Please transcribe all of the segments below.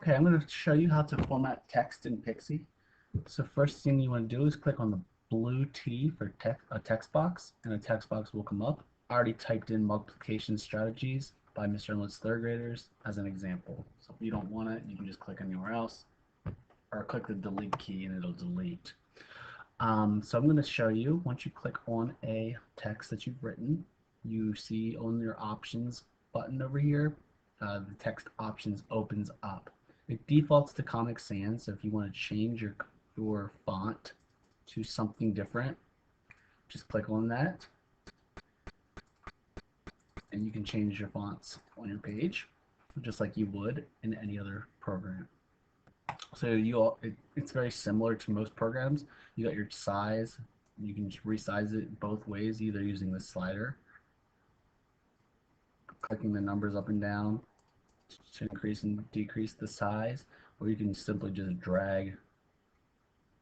Okay, I'm going to show you how to format text in Pixie. So first thing you want to do is click on the blue T for a text box, and a text box will come up. I already typed in multiplication strategies by Mr. and Liz third graders as an example. So if you don't want it, you can just click anywhere else, or click the delete key and it'll delete. So I'm going to show you, once you click on a text that you've written, you see on your options button over here, the text options opens up. It defaults to Comic Sans, so if you want to change your font to something different, just click on that, and you can change your fonts on your page, just like you would in any other program. So it's very similar to most programs. You got your size. You can just resize it both ways, either using the slider, clicking the numbers up and down to increase and decrease the size, or you can simply just drag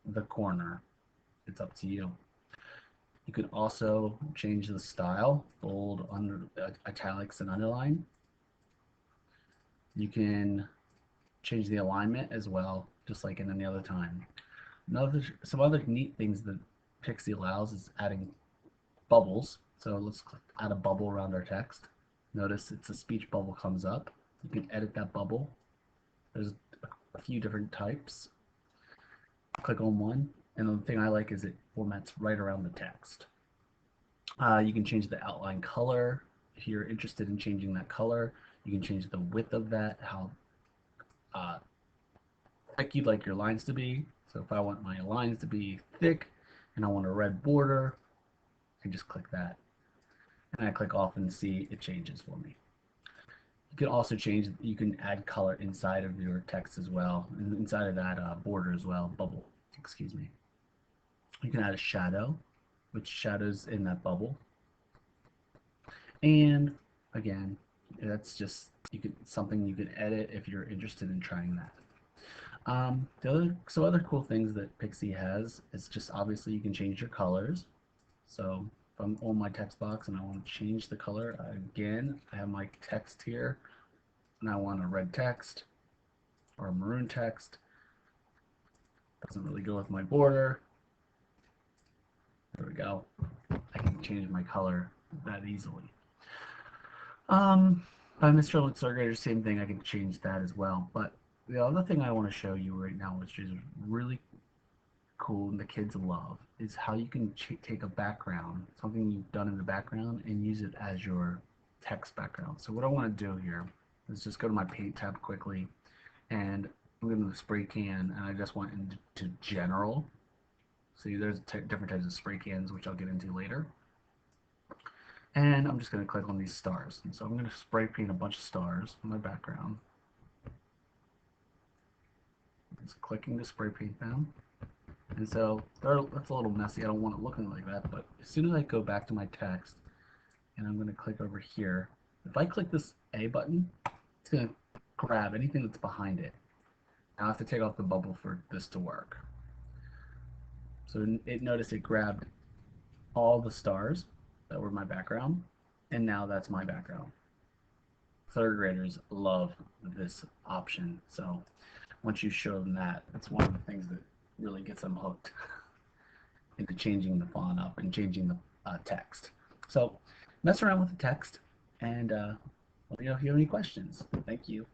the corner. It's up to you. You can also change the style, bold, italics, and underline. You can change the alignment as well, just like in any other time. Some other neat things that Pixie allows is adding bubbles. So let's add a bubble around our text. Notice it's a speech bubble comes up. You can edit that bubble. There's a few different types. Click on one, and the thing I like is it formats right around the text. You can change the outline color. If you're interested in changing that color, you can change the width of that, how thick you'd like your lines to be. So if I want my lines to be thick and I want a red border, I just click that. And I click off and see it changes for me. You can also change, you can add color inside of your text as well, and inside of that border as well, bubble, excuse me. You can add a shadow, which shadows in that bubble. And again, that's just something you can edit if you're interested in trying that. Some other cool things that Pixie has is just obviously you can change your colors. So if I'm on my text box and I want to change the color, again, I have my text here, and I want a red text or a maroon text. Doesn't really go with my border. There we go. I can change my color that easily. By Mr. Luxorgator, same thing, I can change that as well. But the other thing I want to show you right now, which is really cool and the kids love, is how you can take a background, something you've done in the background, and use it as your text background. So what I want to do here is just go to my paint tab quickly, and I'm going to the spray can, and I just went into general. See, there's different types of spray cans, which I'll get into later. And I'm just going to click on these stars. And so I'm going to spray paint a bunch of stars on my background. Just clicking to spray paint them. And so that's a little messy. I don't want it looking like that. But as soon as I go back to my text, and I'm going to click over here, if I click this A button, it's going to grab anything that's behind it. Now I have to take off the bubble for this to work. So notice it grabbed all the stars that were my background, and now that's my background. Third graders love this option, so once you show them that, that's one of the things that really gets them hooked into changing the font up and changing the text. So mess around with the text, and let me know if you have any questions. Thank you.